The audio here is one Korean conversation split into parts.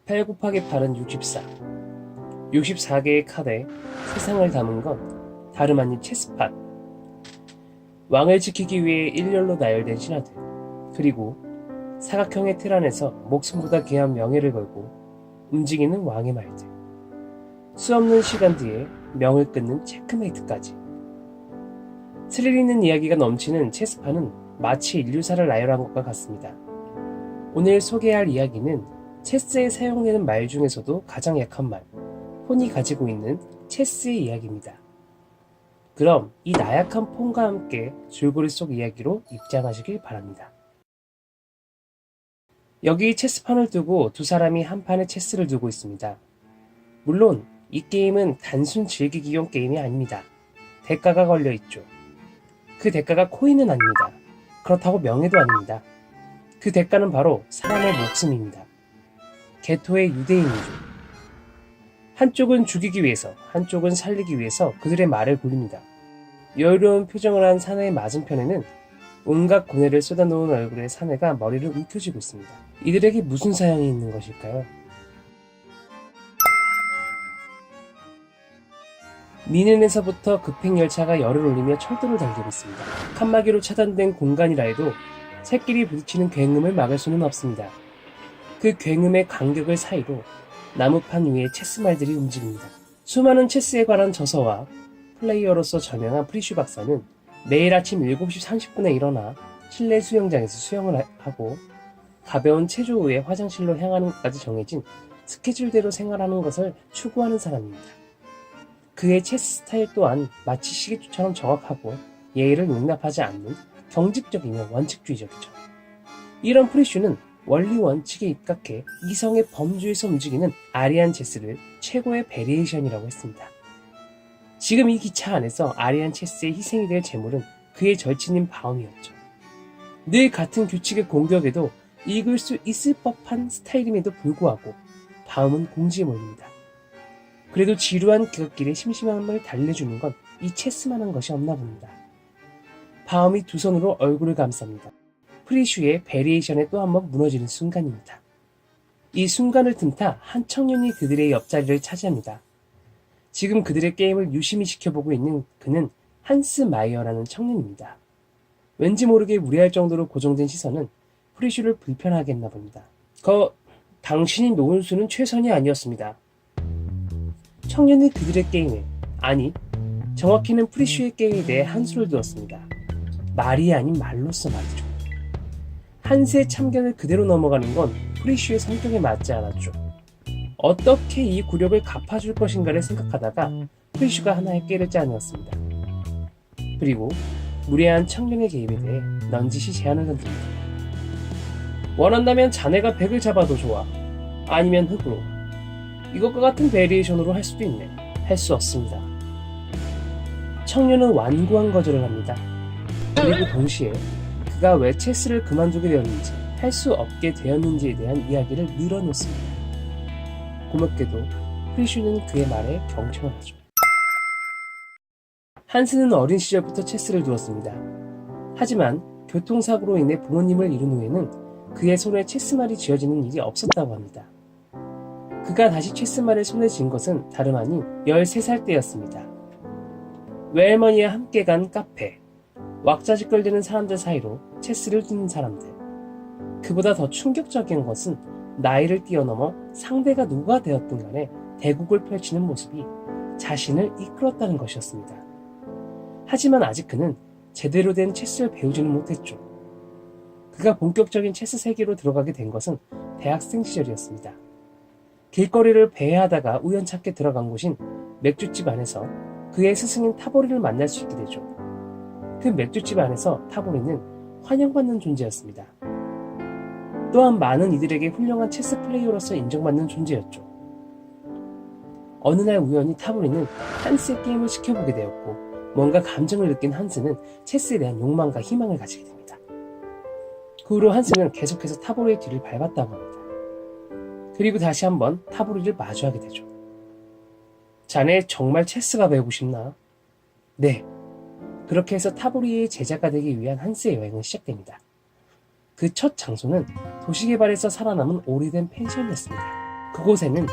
8 곱하기 8은 64. 64개의 카드에 세상을 담은 건 다름 아닌 체스판. 왕을 지키기 위해 일렬로 나열된 신하들, 그리고 사각형의 틀 안에서 목숨보다 귀한 명예를 걸고 움직이는 왕의 말들. 수없는 시간 뒤에 명을 끊는 체크메이트까지. 스릴 있는 이야기가 넘치는 체스판은 마치 인류사를 나열한 것과 같습니다. 오늘 소개할 이야기는 체스에 사용되는 말 중에서도 가장 약한 말, 폰이 가지고 있는 체스의 이야기입니다. 그럼 이 나약한 폰과 함께 줄거리 속 이야기로 입장하시길 바랍니다. 여기 체스판을 두고 두 사람이 한 판의 체스를 두고 있습니다. 물론 이 게임은 단순 즐기기용 게임이 아닙니다. 대가가 걸려있죠. 그 대가가 코인은 아닙니다. 그렇다고 명예도 아닙니다. 그 대가는 바로 사람의 목숨입니다. 개토의 유대인이죠. 한쪽은 죽이기 위해서, 한쪽은 살리기 위해서 그들의 말을 굴립니다. 여유로운 표정을 한 사내의 맞은편에는 온갖 고뇌를 쏟아놓은 얼굴의 사내가 머리를 움켜쥐고 있습니다. 이들에게 무슨 사연이 있는 것일까요? 미넨에서부터 급행열차가 열을 올리며 철도를 달리고 있습니다. 칸막이로 차단된 공간이라 해도 새끼리 부딪히는 굉음을 막을 수는 없습니다. 그 굉음의 간격을 사이로 나무판 위에 체스말들이 움직입니다. 수많은 체스에 관한 저서와 플레이어로서 저명한 프리슈 박사는 매일 아침 7시 30분에 일어나 실내 수영장에서 수영을 하고 가벼운 체조 후에 화장실로 향하는 것까지 정해진 스케줄대로 생활하는 것을 추구하는 사람입니다. 그의 체스 스타일 또한 마치 시계추처럼 정확하고 예의를 용납하지 않는 경직적이며 원칙주의적이죠. 이런 프리슈는 원리 원칙에 입각해 이성의 범주에서 움직이는 아리안 체스를 최고의 베리에이션이라고 했습니다. 지금 이 기차 안에서 아리안 체스의 희생이 될 제물은 그의 절친인 바움이었죠. 늘 같은 규칙의 공격에도 이길 수 있을 법한 스타일임에도 불구하고 바움은 공지에 몰립니다. 그래도 지루한 그것길에 심심함을 달래주는 건 이 체스만한 것이 없나 봅니다. 바움이 두 손으로 얼굴을 감쌉니다. 프리슈의 베리에이션에 또 한 번 무너지는 순간입니다. 이 순간을 틈타 한 청년이 그들의 옆자리를 차지합니다. 지금 그들의 게임을 유심히 지켜보고 있는 그는 한스 마이어라는 청년입니다. 왠지 모르게 무례할 정도로 고정된 시선은 프리슈를 불편하게 했나 봅니다. 당신이 놓은 수는 최선이 아니었습니다. 청년은 그들의 게임에, 아니 정확히는 프리슈의 게임에 대해 한 수를 두었습니다. 말이 아닌 말로써 말이죠. 한스의 참견을 그대로 넘어가는 건 프리슈의 성격에 맞지 않았죠. 어떻게 이 굴욕을 갚아줄 것인가를 생각하다가 프리슈가 하나의 깨를 짜내었습니다. 그리고 무례한 청년의 개입에 대해 넌지시 제안을 던집니다. 원한다면 자네가 백을 잡아도 좋아. 아니면 흙으로. 이것과 같은 베리에이션으로 할 수도 있네. 할 수 없습니다. 청년은 완고한 거절을 합니다. 그리고 동시에 그가 왜 체스를 그만두게 되었는지, 할 수 없게 되었는지에 대한 이야기를 늘어놓습니다. 고맙게도 프리슈는 그의 말에 경청을 하죠. 한스는 어린 시절부터 체스를 두었습니다. 하지만 교통사고로 인해 부모님을 잃은 후에는 그의 손에 체스말이 쥐어지는 일이 없었다고 합니다. 그가 다시 체스말에 손에 쥔 것은 다름 아닌 13살 때였습니다. 외할머니와 함께 간 카페, 왁자지껄대는 사람들 사이로 체스를 두는 사람들. 그보다 더 충격적인 것은 나이를 뛰어넘어 상대가 누가 되었든 간에 대국을 펼치는 모습이 자신을 이끌었다는 것이었습니다. 하지만 아직 그는 제대로 된 체스를 배우지는 못했죠. 그가 본격적인 체스 세계로 들어가게 된 것은 대학생 시절이었습니다. 길거리를 배회하다가 우연찮게 들어간 곳인 맥주집 안에서 그의 스승인 타보리를 만날 수 있게 되죠. 그 맥주집 안에서 타보리는 환영받는 존재였습니다. 또한 많은 이들에게 훌륭한 체스 플레이어로서 인정받는 존재였죠. 어느 날 우연히 타보리는 한스의 게임을 지켜보게 되었고 뭔가 감정을 느낀 한스는 체스에 대한 욕망과 희망을 가지게 됩니다. 그 후로 한스는 계속해서 타보리의 뒤를 밟았다고 합니다. 그리고 다시 한번 타보리를 마주하게 되죠. 자네 정말 체스가 배우고 싶나? 네. 그렇게 해서 타보리의 제자가 되기 위한 한스의 여행은 시작됩니다. 그 첫 장소는 도시개발에서 살아남은 오래된 펜션이었습니다. 그곳에는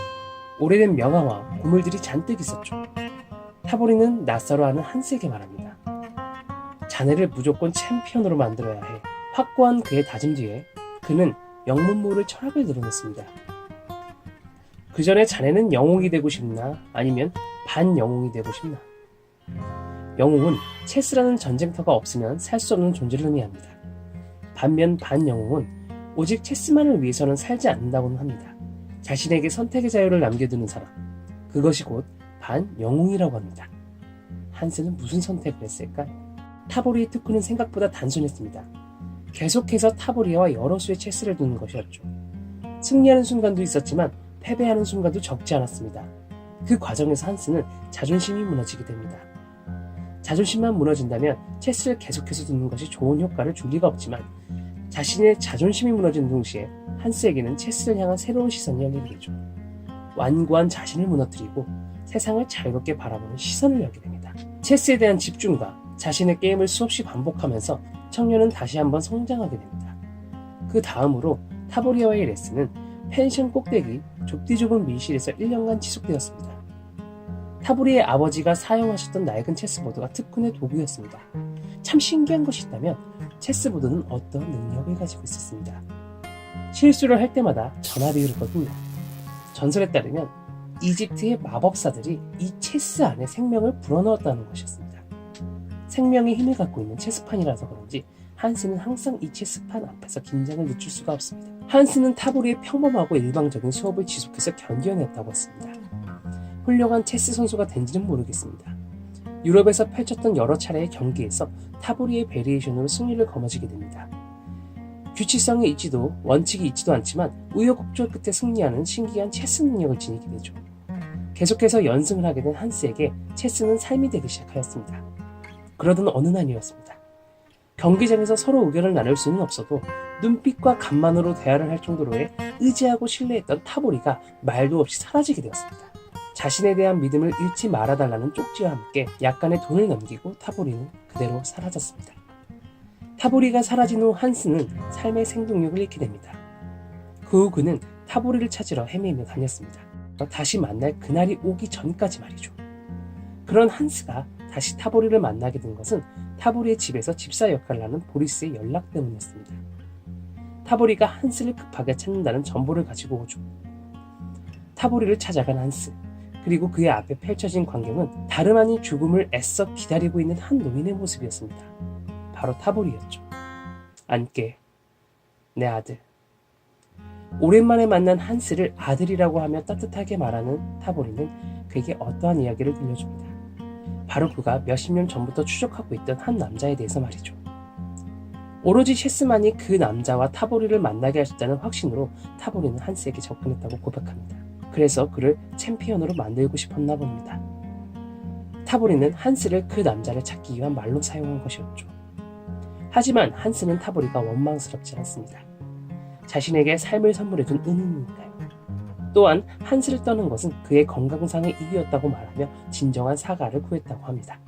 오래된 명화와 보물들이 잔뜩 있었죠. 타보리는 낯설어하는 한스에게 말합니다. 자네를 무조건 챔피언으로 만들어야 해. 확고한 그의 다짐 뒤에 그는 영문 모를 철학을 드러냈습니다. 그 전에 자네는 영웅이 되고 싶나 아니면 반영웅이 되고 싶나? 영웅은 체스라는 전쟁터가 없으면 살 수 없는 존재를 의미합니다. 반면 반영웅은 오직 체스만을 위해서는 살지 않는다고는 합니다. 자신에게 선택의 자유를 남겨두는 사람, 그것이 곧 반영웅이라고 합니다. 한스는 무슨 선택을 했을까요? 타보리의 특훈은 생각보다 단순했습니다. 계속해서 타보리와 여러 수의 체스를 두는 것이었죠. 승리하는 순간도 있었지만 패배하는 순간도 적지 않았습니다. 그 과정에서 한스는 자존심이 무너지게 됩니다. 자존심만 무너진다면 체스를 계속해서 두는 것이 좋은 효과를 줄 리가 없지만 자신의 자존심이 무너지는 동시에 한스에게는 체스를 향한 새로운 시선이 열리게 되죠. 완고한 자신을 무너뜨리고 세상을 자유롭게 바라보는 시선을 열게 됩니다. 체스에 대한 집중과 자신의 게임을 수없이 반복하면서 청년은 다시 한번 성장하게 됩니다. 그 다음으로 타보리와의 레슨은 펜션 꼭대기 좁디 좁은 밀실에서 1년간 지속되었습니다. 타보리의 아버지가 사용하셨던 낡은 체스보드가 특훈의 도구였습니다. 참 신기한 것이 있다면 체스보드는 어떤 능력을 가지고 있었습니다. 실수를 할 때마다 전압이 흐르거든요. 전설에 따르면 이집트의 마법사들이 이 체스 안에 생명을 불어넣었다는 것이었습니다. 생명의 힘을 갖고 있는 체스판이라서 그런지 한스는 항상 이 체스판 앞에서 긴장을 늦출 수가 없습니다. 한스는 타보리의 평범하고 일방적인 수업을 지속해서 견뎌냈다고 했습니다. 훌륭한 체스 선수가 된지는 모르겠습니다. 유럽에서 펼쳤던 여러 차례의 경기에서 타보리의 베리에이션으로 승리를 거머쥐게 됩니다. 규칙성이 있지도 원칙이 있지도 않지만 우여곡절 끝에 승리하는 신기한 체스 능력을 지니게 되죠. 계속해서 연승을 하게 된 한스에게 체스는 삶이 되기 시작하였습니다. 그러던 어느 날이었습니다. 경기장에서 서로 의견을 나눌 수는 없어도 눈빛과 간만으로 대화를 할 정도로의 의지하고 신뢰했던 타보리가 말도 없이 사라지게 되었습니다. 자신에 대한 믿음을 잃지 말아달라는 쪽지와 함께 약간의 돈을 넘기고 타보리는 그대로 사라졌습니다. 타보리가 사라진 후 한스는 삶의 생동력을 잃게 됩니다. 그 후 그는 타보리를 찾으러 헤매며 다녔습니다. 다시 만날 그날이 오기 전까지 말이죠. 그런 한스가 다시 타보리를 만나게 된 것은 타보리의 집에서 집사 역할을 하는 보리스의 연락 때문이었습니다. 타보리가 한스를 급하게 찾는다는 정보를 가지고 오죠. 타보리를 찾아간 한스, 그리고 그의 앞에 펼쳐진 광경은 다름 아닌 죽음을 애써 기다리고 있는 한 노인의 모습이었습니다. 바로 타보리였죠. 안께, 내 아들. 오랜만에 만난 한스를 아들이라고 하며 따뜻하게 말하는 타보리는 그에게 어떠한 이야기를 들려줍니다. 바로 그가 몇십 년 전부터 추적하고 있던 한 남자에 대해서 말이죠. 오로지 체스만이 그 남자와 타보리를 만나게 하셨다는 확신으로 타보리는 한스에게 접근했다고 고백합니다. 그래서 그를 챔피언으로 만들고 싶었나 봅니다. 타보리는 한스를 그 남자를 찾기 위한 말로 사용한 것이었죠. 하지만 한스는 타보리가 원망스럽지 않습니다. 자신에게 삶을 선물해준 은인이니까요. 또한 한스를 떠난 것은 그의 건강상의 이유였다고 말하며 진정한 사과를 구했다고 합니다.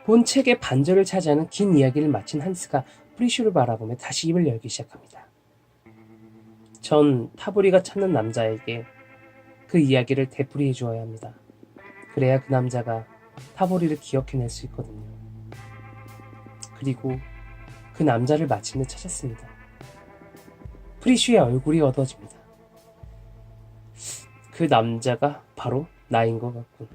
본 책의 반절을 차지하는 긴 이야기를 마친 한스가 프리슈를 바라보며 다시 입을 열기 시작합니다. 전 타보리가 찾는 남자에게 그 이야기를 되풀이해 주어야 합니다. 그래야 그 남자가 타보리를 기억해낼 수 있거든요. 그리고 그 남자를 마침내 찾았습니다. 프리슈의 얼굴이 어두워집니다. 그 남자가 바로 나인 것 같군.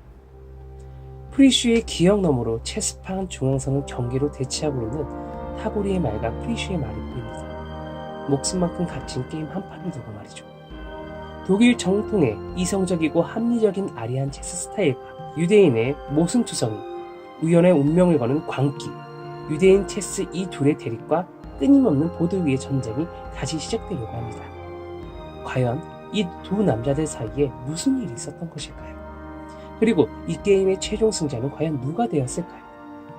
프리슈의 기억 너머로 체스판 중앙선을 경계로 대치하고 있는 타보리의 말과 프리슈의 말이 보입니다. 목숨만큼 갇힌 게임 한 판을 두고 말이죠. 독일 정통의 이성적이고 합리적인 아리안 체스 스타일과 유대인의 모순투성이, 우연의 운명을 거는 광기, 유대인 체스 이 둘의 대립과 끊임없는 보드 위의 전쟁이 다시 시작되려고 합니다. 과연 이 두 남자들 사이에 무슨 일이 있었던 것일까요? 그리고 이 게임의 최종 승자는 과연 누가 되었을까요?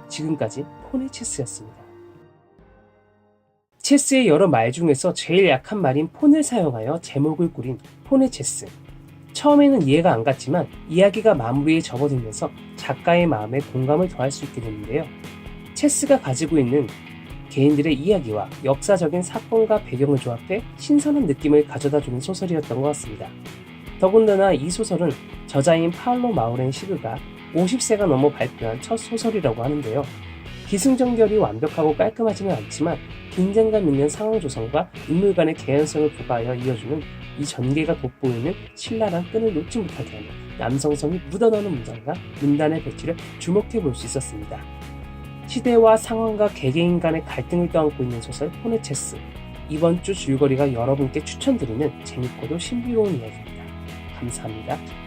지금까지 폰의 체스였습니다. 체스의 여러 말 중에서 제일 약한 말인 폰을 사용하여 제목을 꾸린 폰의 체스. 처음에는 이해가 안 갔지만 이야기가 마무리에 접어들면서 작가의 마음에 공감을 더할 수 있게 됐는데요. 체스가 가지고 있는 개인들의 이야기와 역사적인 사건과 배경을 조합해 신선한 느낌을 가져다주는 소설이었던 것 같습니다. 더군다나 이 소설은 저자인 파울로 마우렌 시그가 50세가 넘어 발표한 첫 소설이라고 하는데요. 기승전결이 완벽하고 깔끔하지는 않지만 긴장감 있는 상황 조성과 인물 간의 개연성을 부과하여 이어주는 이 전개가 돋보이는 신랄한 끈을 놓지 못하게 하는 남성성이 묻어나는 문장과 문단의 배치를 주목해 볼 수 있었습니다. 시대와 상황과 개개인 간의 갈등을 떠안고 있는 소설 호네체스. 이번 주 줄거리가 여러분께 추천드리는 재밌고도 신비로운 이야기입니다. 감사합니다.